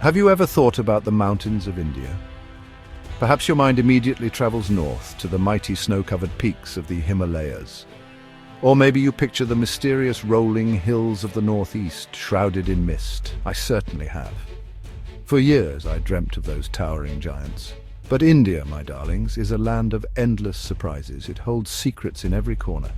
Have you ever thought about the mountains of India? Perhaps your mind immediately travels north to the mighty snow-covered peaks of the Himalayas. Or maybe you picture the mysterious rolling hills of the northeast, shrouded in mist. I certainly have. For years I dreamt of those towering giants. But India, my darlings, is a land of endless surprises. It holds secrets in every corner.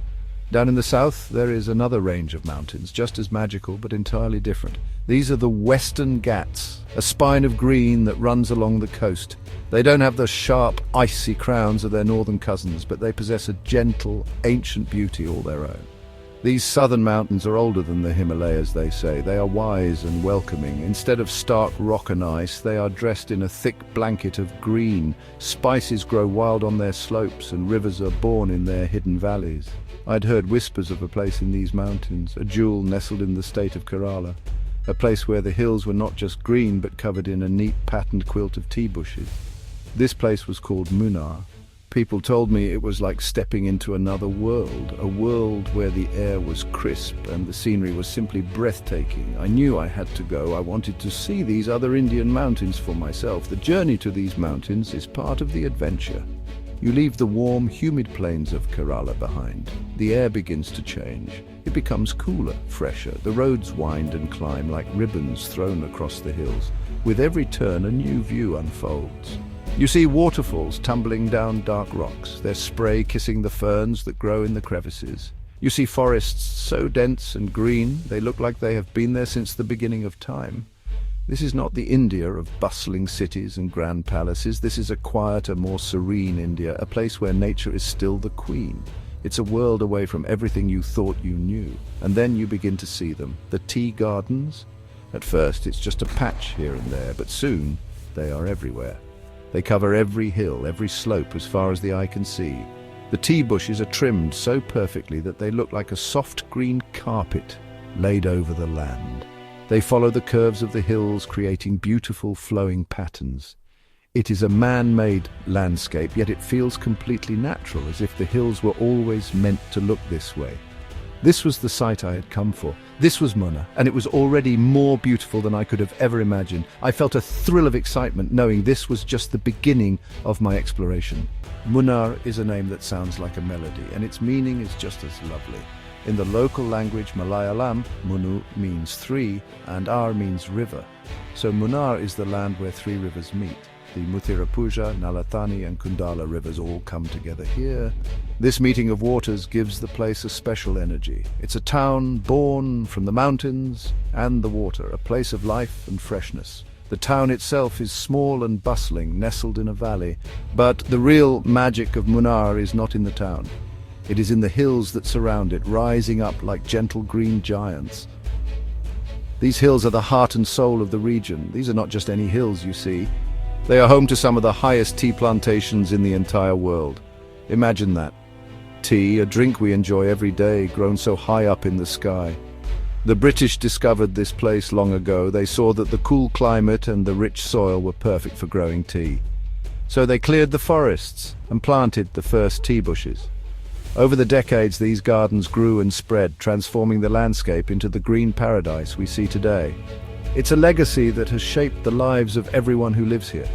Down in the south, there is another range of mountains, just as magical but entirely different. These are the Western Ghats, a spine of green that runs along the coast. They don't have the sharp, icy crowns of their northern cousins, but they possess a gentle, ancient beauty all their own. These southern mountains are older than the Himalayas, they say. They are wise and welcoming. Instead of stark rock and ice, they are dressed in a thick blanket of green. Spices grow wild on their slopes, and rivers are born in their hidden valleys. I'd heard whispers of a place in these mountains, a jewel nestled in the state of Kerala, a place where the hills were not just green but covered in a neat patterned quilt of tea bushes. This place was called Munnar. People told me it was like stepping into another world, a world where the air was crisp and the scenery was simply breathtaking. I knew I had to go. I wanted to see these other Indian mountains for myself. The journey to these mountains is part of the adventure. You leave the warm, humid plains of Kerala behind. The air begins to change. It becomes cooler, fresher. The roads wind and climb like ribbons thrown across the hills. With every turn, a new view unfolds. You see waterfalls tumbling down dark rocks, their spray kissing the ferns that grow in the crevices. You see forests so dense and green, they look like they have been there since the beginning of time. This is not the India of bustling cities and grand palaces. This is a quieter, more serene India, a place where nature is still the queen. It's a world away from everything you thought you knew. And then you begin to see them. The tea gardens? At first, it's just a patch here and there, but soon they are everywhere. They cover every hill, every slope as far as the eye can see. The tea bushes are trimmed so perfectly that they look like a soft green carpet laid over the land. They follow the curves of the hills, creating beautiful flowing patterns. It is a man-made landscape, yet it feels completely natural, as if the hills were always meant to look this way. This was the site I had come for. This was Munnar, and it was already more beautiful than I could have ever imagined. I felt a thrill of excitement knowing this was just the beginning of my exploration. Munnar is a name that sounds like a melody, and its meaning is just as lovely. In the local language Malayalam, Munu means three and Ar means river. So Munnar is the land where three rivers meet. The Muthirapuja, Nalathani and Kundala rivers all come together here. This meeting of waters gives the place a special energy. It's a town born from the mountains and the water, a place of life and freshness. The town itself is small and bustling, nestled in a valley. But the real magic of Munnar is not in the town. It is in the hills that surround it, rising up like gentle green giants. These hills are the heart and soul of the region. These are not just any hills, you see. They are home to some of the highest tea plantations in the entire world. Imagine that. Tea, a drink we enjoy every day, grown so high up in the sky. The British discovered this place long ago. They saw that the cool climate and the rich soil were perfect for growing tea. So they cleared the forests and planted the first tea bushes. Over the decades, these gardens grew and spread, transforming the landscape into the green paradise we see today. It's a legacy that has shaped the lives of everyone who lives here.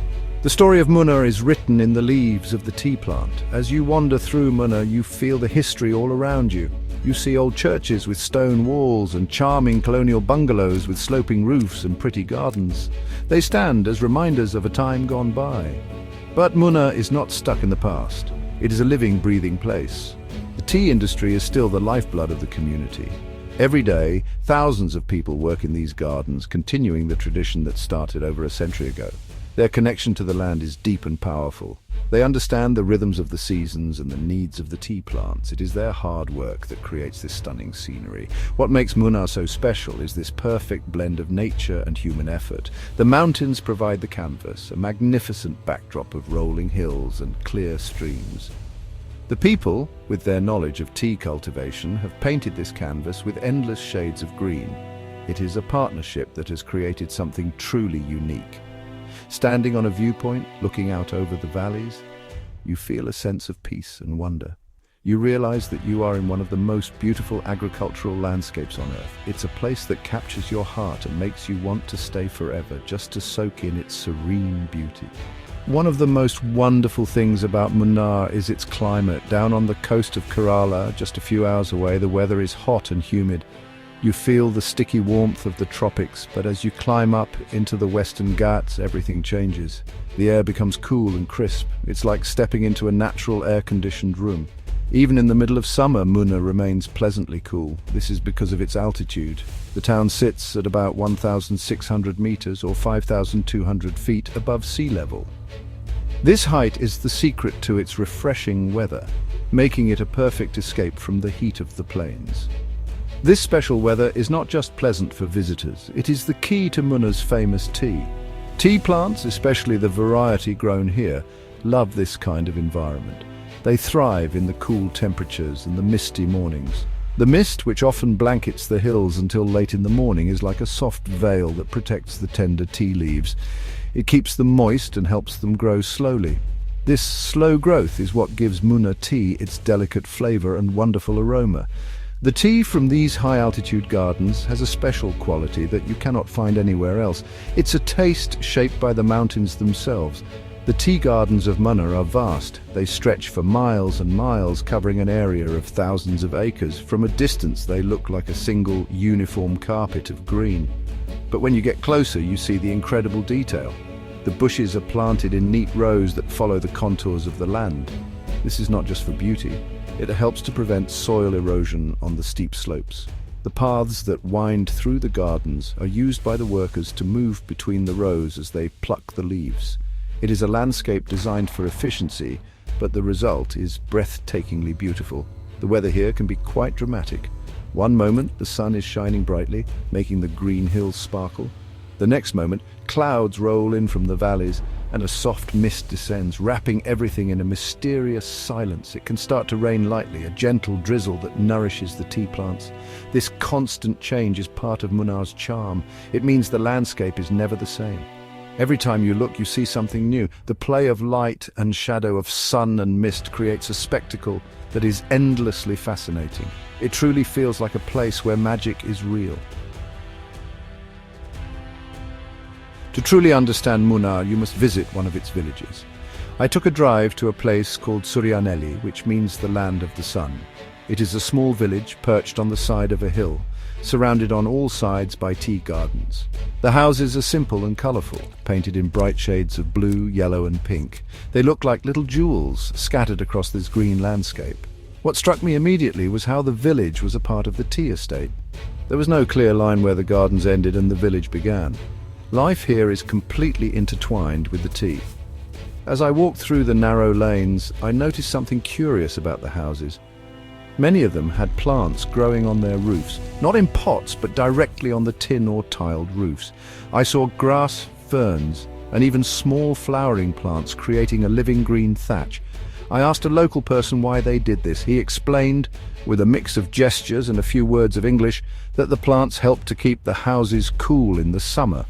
The story of Munnar is written in the leaves of the tea plant. As you wander through Munnar, you feel the history all around you. You see old churches with stone walls and charming colonial bungalows with sloping roofs and pretty gardens. They stand as reminders of a time gone by. But Munnar is not stuck in the past. It is a living, breathing place. The tea industry is still the lifeblood of the community. Every day, thousands of people work in these gardens, continuing the tradition that started over a century ago. Their connection to the land is deep and powerful. They understand the rhythms of the seasons and the needs of the tea plants. It is their hard work that creates this stunning scenery. What makes Munnar so special is this perfect blend of nature and human effort. The mountains provide the canvas, a magnificent backdrop of rolling hills and clear streams. The people, with their knowledge of tea cultivation, have painted this canvas with endless shades of green. It is a partnership that has created something truly unique. Standing on a viewpoint, looking out over the valleys, you feel a sense of peace and wonder. you realize that you are in one of the most beautiful agricultural landscapes on Earth. It's a place that captures your heart and makes you want to stay forever, just to soak in its serene beauty. One of the most wonderful things about Munnar is its climate. Down on the coast of Kerala, just a few hours away, the weather is hot and humid. You feel the sticky warmth of the tropics, but as you climb up into the Western Ghats, everything changes. The air becomes cool and crisp. It's like stepping into a natural air-conditioned room. Even in the middle of summer, Munnar remains pleasantly cool. This is because of its altitude. The town sits at about 1,600 meters or 5,200 feet above sea level. This height is the secret to its refreshing weather, making it a perfect escape from the heat of the plains. This special weather is not just pleasant for visitors, it is the key to Munnar's famous tea. Tea plants, especially the variety grown here, love this kind of environment. They thrive in the cool temperatures and the misty mornings. The mist, which often blankets the hills until late in the morning, is like a soft veil that protects the tender tea leaves. It keeps them moist and helps them grow slowly. This slow growth is what gives Munnar tea its delicate flavor and wonderful aroma. The tea from these high-altitude gardens has a special quality that you cannot find anywhere else. It's a taste shaped by the mountains themselves. The tea gardens of Munnar are vast. They stretch for miles and miles, covering an area of thousands of acres. From a distance, they look like a single, uniform carpet of green. But when you get closer, you see the incredible detail. The bushes are planted in neat rows that follow the contours of the land. This is not just for beauty. It helps to prevent soil erosion on the steep slopes. The paths that wind through the gardens are used by the workers to move between the rows as they pluck the leaves. It is a landscape designed for efficiency, but the result is breathtakingly beautiful. The weather here can be quite dramatic. One moment, the sun is shining brightly, making the green hills sparkle. The next moment, clouds roll in from the valleys, and a soft mist descends, wrapping everything in a mysterious silence. It can start to rain lightly, a gentle drizzle that nourishes the tea plants. This constant change is part of Munnar's charm. It means the landscape is never the same. Every time you look, you see something new. The play of light and shadow, of sun and mist, creates a spectacle that is endlessly fascinating. It truly feels like a place where magic is real. To truly understand Munnar, you must visit one of its villages. I took a drive to a place called Suryaneli, which means the land of the sun. It is a small village perched on the side of a hill, surrounded on all sides by tea gardens. The houses are simple and colourful, painted in bright shades of blue, yellow and pink. They look like little jewels scattered across this green landscape. What struck me immediately was how the village was a part of the tea estate. There was no clear line where the gardens ended and the village began. Life here is completely intertwined with the tea. As I walked through the narrow lanes, I noticed something curious about the houses. Many of them had plants growing on their roofs, not in pots, but directly on the tin or tiled roofs. I saw grass, ferns, and even small flowering plants creating a living green thatch. I asked a local person why they did this. He explained, with a mix of gestures and a few words of English, that the plants helped to keep the houses cool in the summer.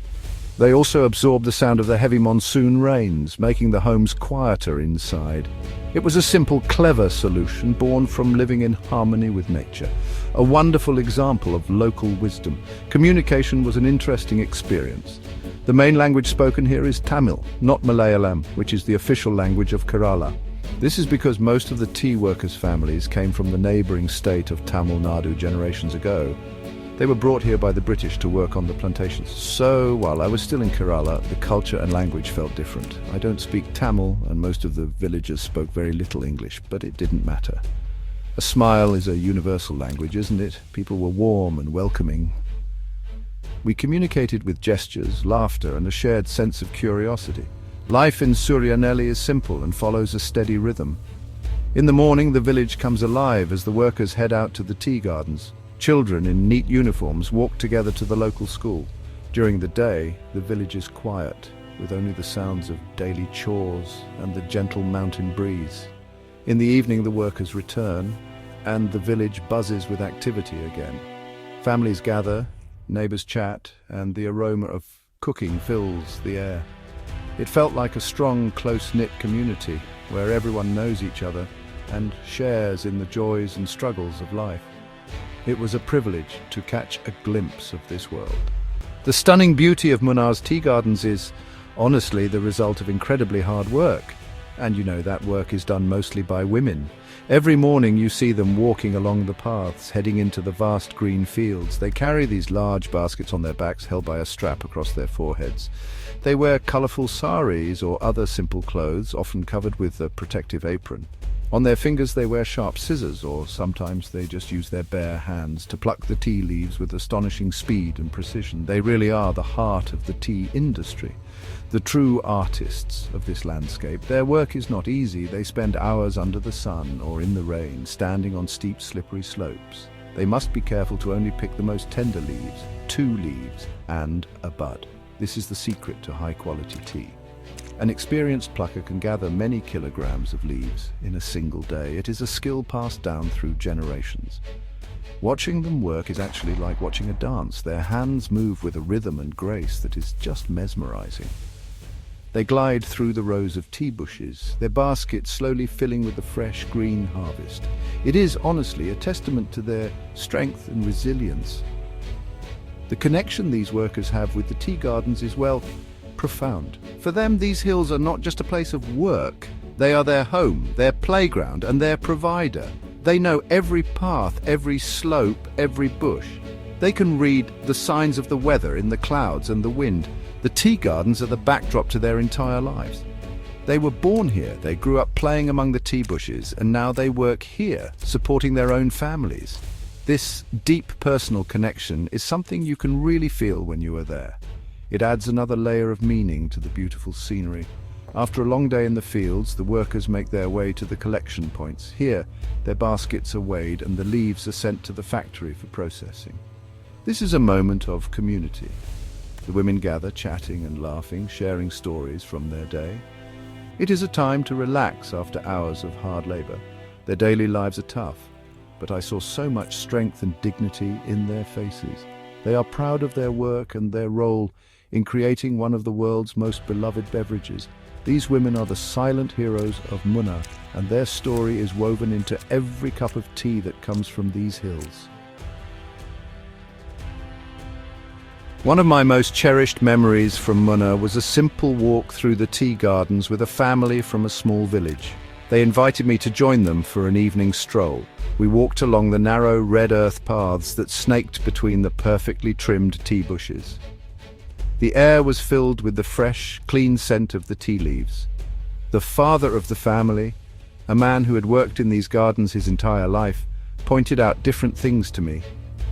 They also absorb the sound of the heavy monsoon rains, making the homes quieter inside. It was a simple, clever solution born from living in harmony with nature. A wonderful example of local wisdom. Communication was an interesting experience. The main language spoken here is Tamil, not Malayalam, which is the official language of Kerala. This is because most of the tea workers' families came from the neighbouring state of Tamil Nadu generations ago. They were brought here by the British to work on the plantations. So, while I was still in Kerala, the culture and language felt different. I don't speak Tamil, and most of the villagers spoke very little English, but it didn't matter. A smile is a universal language, isn't it? People were warm and welcoming. We communicated with gestures, laughter, and a shared sense of curiosity. Life in Suryaneli is simple and follows a steady rhythm. In the morning, the village comes alive as the workers head out to the tea gardens. Children in neat uniforms walk together to the local school. During the day, the village is quiet, with only the sounds of daily chores and the gentle mountain breeze. In the evening, the workers return, and the village buzzes with activity again. Families gather, neighbors chat, and the aroma of cooking fills the air. It felt like a strong, close-knit community, where everyone knows each other. and shares in the joys and struggles of life. It was a privilege to catch a glimpse of this world. The stunning beauty of Munnar's tea gardens is, honestly, the result of incredibly hard work. And you know, that work is done mostly by women. Every morning you see them walking along the paths, heading into the vast green fields. They carry these large baskets on their backs, held by a strap across their foreheads. They wear colourful saris or other simple clothes, often covered with a protective apron. On their fingers they wear sharp scissors, or sometimes they just use their bare hands to pluck the tea leaves with astonishing speed and precision. They really are the heart of the tea industry, the true artists of this landscape. Their work is not easy. They spend hours under the sun or in the rain, standing on steep, slippery slopes. They must be careful to only pick the most tender leaves, 2 leaves, and a bud. This is the secret to high-quality tea. An experienced plucker can gather many kilograms of leaves in a single day. It is a skill passed down through generations. Watching them work is actually like watching a dance. Their hands move with a rhythm and grace that is just mesmerizing. They glide through the rows of tea bushes, their baskets slowly filling with the fresh green harvest. It is honestly a testament to their strength and resilience. The connection these workers have with the tea gardens is, well, profound. For them, these hills are not just a place of work. They are their home, their playground, and their provider. They know every path, every slope, every bush. They can read the signs of the weather in the clouds and the wind. The tea gardens are the backdrop to their entire lives. They were born here, they grew up playing among the tea bushes, and now they work here, supporting their own families. This deep personal connection is something you can really feel when you are there. It adds another layer of meaning to the beautiful scenery. After a long day in the fields, the workers make their way to the collection points. Here, their baskets are weighed and the leaves are sent to the factory for processing. This is a moment of community. The women gather, chatting and laughing, sharing stories from their day. It is a time to relax after hours of hard labor. Their daily lives are tough, but I saw so much strength and dignity in their faces. They are proud of their work and their role in creating one of the world's most beloved beverages. These women are the silent heroes of Munnar, and their story is woven into every cup of tea that comes from these hills. One of my most cherished memories from Munnar was a simple walk through the tea gardens with a family from a small village. They invited me to join them for an evening stroll. We walked along the narrow red earth paths that snaked between the perfectly trimmed tea bushes. The air was filled with the fresh, clean scent of the tea leaves. The father of the family, a man who had worked in these gardens his entire life, pointed out different things to me.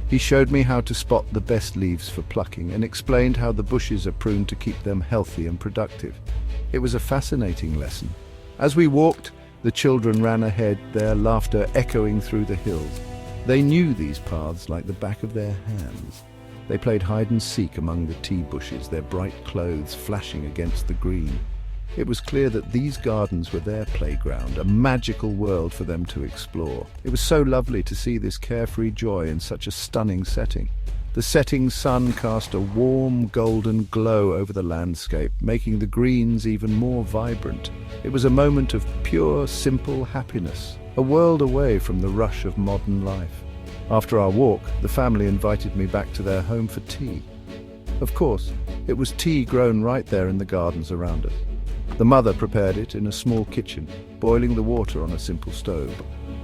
He showed me how to spot the best leaves for plucking and explained how the bushes are pruned to keep them healthy and productive. It was a fascinating lesson. As we walked, the children ran ahead, their laughter echoing through the hills. They knew these paths like the back of their hands. They played hide and seek among the tea bushes, their bright clothes flashing against the green. It was clear that these gardens were their playground, a magical world for them to explore. It was so lovely to see this carefree joy in such a stunning setting. The setting sun cast a warm golden glow over the landscape, making the greens even more vibrant. It was a moment of pure, simple happiness, a world away from the rush of modern life. After our walk, the family invited me back to their home for tea. Of course, it was tea grown right there in the gardens around us. The mother prepared it in a small kitchen, boiling the water on a simple stove.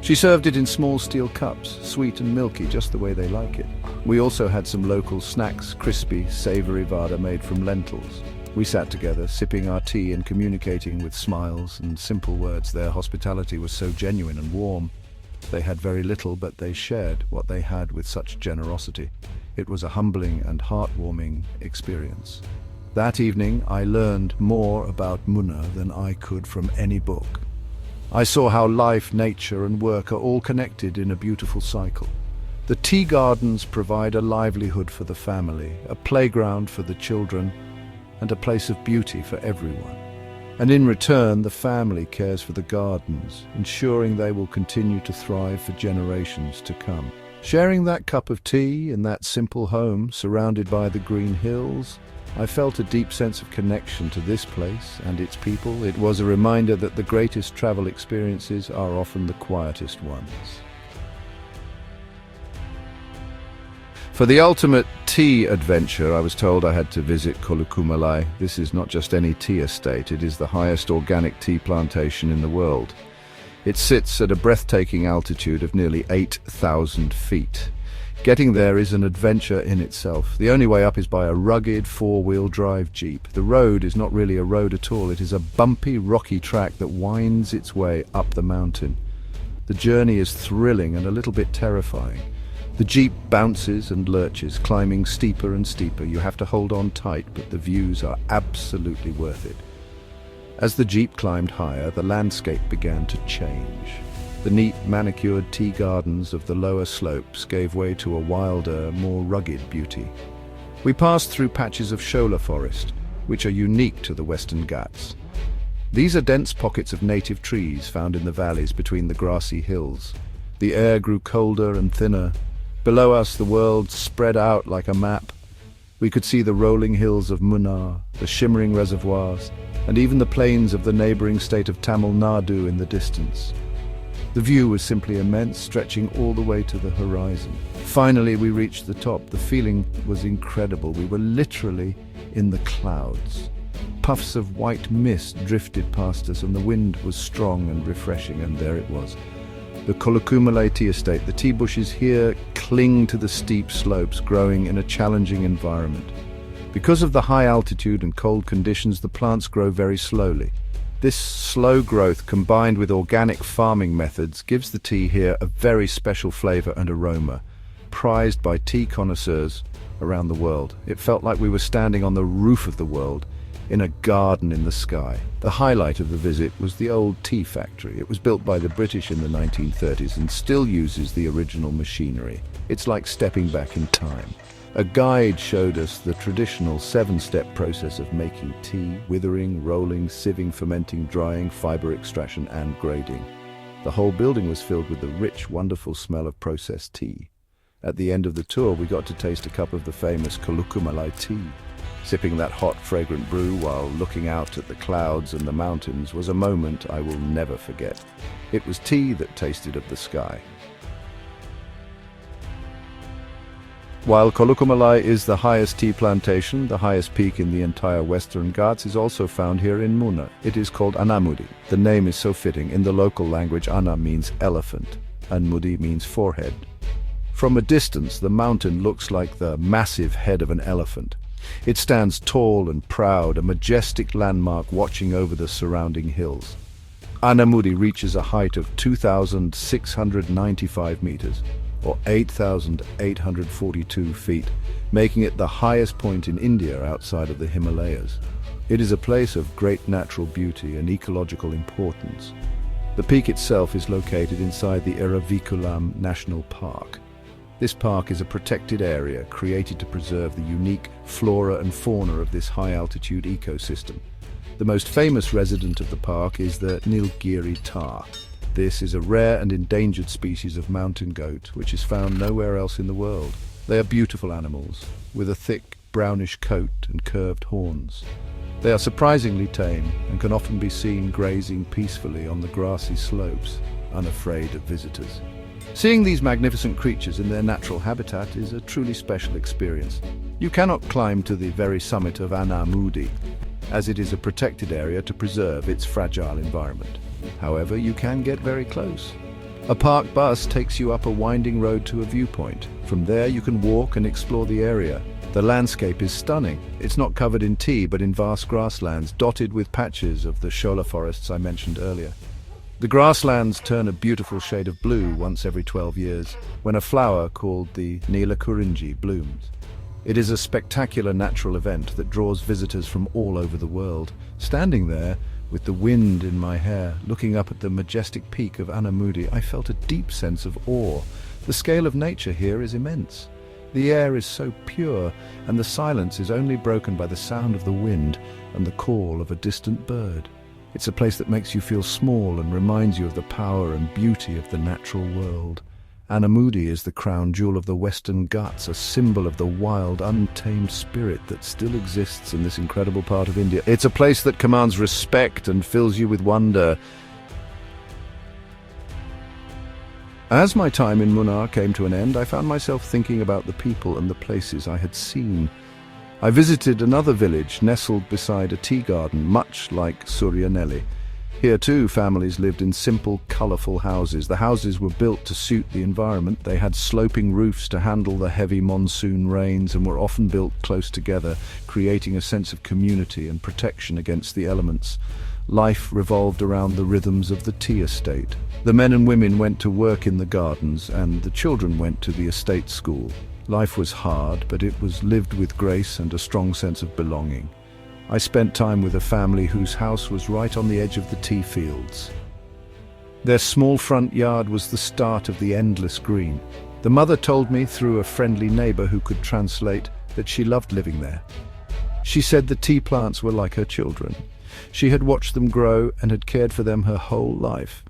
She served it in small steel cups, sweet and milky, just the way they like it. We also had some local snacks, crispy, savory vada made from lentils. We sat together, sipping our tea and communicating with smiles and simple words. Their hospitality was so genuine and warm. They had very little, but they shared what they had with such generosity. It was a humbling and heartwarming experience. That evening, I learned more about Munnar than I could from any book. I saw how life, nature, and work are all connected in a beautiful cycle. The tea gardens provide a livelihood for the family, a playground for the children, and a place of beauty for everyone. And in return, the family cares for the gardens, ensuring they will continue to thrive for generations to come. Sharing that cup of tea in that simple home, surrounded by the green hills, I felt a deep sense of connection to this place and its people. It was a reminder that the greatest travel experiences are often the quietest ones. For the ultimate tea adventure, I was told I had to visit Kolukumalai. This is not just any tea estate, it is the highest organic tea plantation in the world. It sits at a breathtaking altitude of nearly 8,000 feet. Getting there is an adventure in itself. The only way up is by a rugged four-wheel drive jeep. The road is not really a road at all. It is a bumpy, rocky track that winds its way up the mountain. The journey is thrilling and a little bit terrifying. The jeep bounces and lurches, climbing steeper and steeper. You have to hold on tight, but the views are absolutely worth it. As the jeep climbed higher, the landscape began to change. The neat, manicured tea gardens of the lower slopes gave way to a wilder, more rugged beauty. We passed through patches of shola forest, which are unique to the Western Ghats. These are dense pockets of native trees found in the valleys between the grassy hills. The air grew colder and thinner. Below us, the world spread out like a map. We could see the rolling hills of Munnar, the shimmering reservoirs, and even the plains of the neighboring state of Tamil Nadu in the distance. The view was simply immense, stretching all the way to the horizon. Finally, we reached the top. The feeling was incredible. We were literally in the clouds. Puffs of white mist drifted past us, and the wind was strong and refreshing, and there it was. The Kolukumalai tea estate. The tea bushes here cling to the steep slopes, growing in a challenging environment. Because of the high altitude and cold conditions, the plants grow very slowly. This slow growth, combined with organic farming methods, gives the tea here a very special flavor and aroma, prized by tea connoisseurs around the world. It felt like we were standing on the roof of the world, in a garden in the sky. The highlight of the visit was the old tea factory. It was built by the British in the 1930s and still uses the original machinery. It's like stepping back in time. A guide showed us the traditional 7-step process of making tea: withering, rolling, sieving, fermenting, drying, fiber extraction, and grading. The whole building was filled with the rich, wonderful smell of processed tea. At the end of the tour, we got to taste a cup of the famous Kolukumalai tea. Sipping that hot, fragrant brew while looking out at the clouds and the mountains was a moment I will never forget. It was tea that tasted of the sky. While Kolukumalai is the highest tea plantation, the highest peak in the entire Western Ghats is also found here in Munnar. It is called Anamudi. The name is so fitting. In the local language, Ana means elephant, and Mudi means forehead. From a distance, the mountain looks like the massive head of an elephant. It stands tall and proud, a majestic landmark watching over the surrounding hills. Anamudi reaches a height of 2,695 meters, or 8,842 feet, making it the highest point in India outside of the Himalayas. It is a place of great natural beauty and ecological importance. The peak itself is located inside the Eravikulam National Park. This park is a protected area created to preserve the unique flora and fauna of this high-altitude ecosystem. The most famous resident of the park is the Nilgiri tahr. This is a rare and endangered species of mountain goat, which is found nowhere else in the world. They are beautiful animals, with a thick, brownish coat and curved horns. They are surprisingly tame and can often be seen grazing peacefully on the grassy slopes, unafraid of visitors. Seeing these magnificent creatures in their natural habitat is a truly special experience. You cannot climb to the very summit of Anamudi, as it is a protected area to preserve its fragile environment. However, you can get very close. A park bus takes you up a winding road to a viewpoint. From there you can walk and explore the area. The landscape is stunning. It's not covered in tea, but in vast grasslands, dotted with patches of the shola forests I mentioned earlier. The grasslands turn a beautiful shade of blue once every 12 years, when a flower called the Nila Kurinji blooms. It is a spectacular natural event that draws visitors from all over the world. Standing there, with the wind in my hair, looking up at the majestic peak of Anamudi, I felt a deep sense of awe. The scale of nature here is immense. The air is so pure, and the silence is only broken by the sound of the wind and the call of a distant bird. It's a place that makes you feel small and reminds you of the power and beauty of the natural world. Anamudi is the crown jewel of the Western Ghats, a symbol of the wild, untamed spirit that still exists in this incredible part of India. It's a place that commands respect and fills you with wonder. As my time in Munnar came to an end, I found myself thinking about the people and the places I had seen. I visited another village nestled beside a tea garden, much like Suryapeli. Here too, families lived in simple, colourful houses. The houses were built to suit the environment. They had sloping roofs to handle the heavy monsoon rains and were often built close together, creating a sense of community and protection against the elements. Life revolved around the rhythms of the tea estate. The men and women went to work in the gardens, and the children went to the estate school. Life was hard, but it was lived with grace and a strong sense of belonging. I spent time with a family whose house was right on the edge of the tea fields. Their small front yard was the start of the endless green. The mother told me through a friendly neighbour who could translate that she loved living there. She said the tea plants were like her children. She had watched them grow and had cared for them her whole life.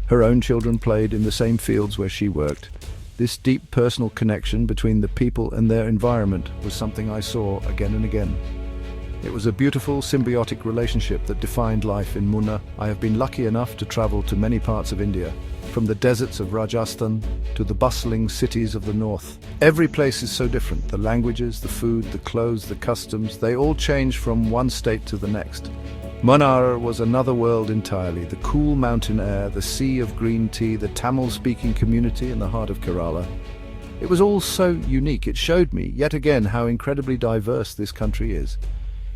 Her own children played in the same fields where she worked. This deep personal connection between the people and their environment was something I saw again and again. It was a beautiful, symbiotic relationship that defined life in Munnar. I have been lucky enough to travel to many parts of India, from the deserts of Rajasthan to the bustling cities of the north. Every place is so different. The languages, the food, the clothes, the customs, they all change from one state to the next. Munnar was another world entirely. The cool mountain air, the sea of green tea, the Tamil-speaking community in the heart of Kerala. It was all so unique. It showed me, yet again, how incredibly diverse this country is.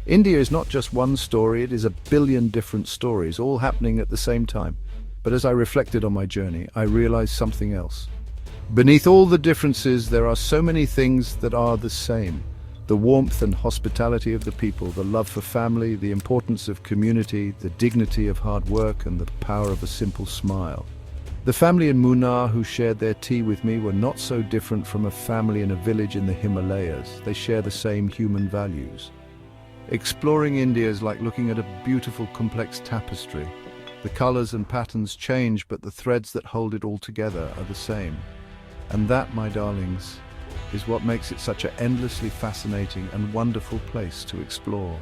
India is not just one story, it is a billion different stories, all happening at the same time. But as I reflected on my journey, I realized something else. Beneath all the differences, there are so many things that are the same. The warmth and hospitality of the people, the love for family, the importance of community, the dignity of hard work, and the power of a simple smile. The family in Munnar who shared their tea with me were not so different from a family in a village in the Himalayas. They share the same human values. Exploring India is like looking at a beautiful, complex tapestry. The colors and patterns change, but the threads that hold it all together are the same. And that, my darlings, is what makes it such an endlessly fascinating and wonderful place to explore.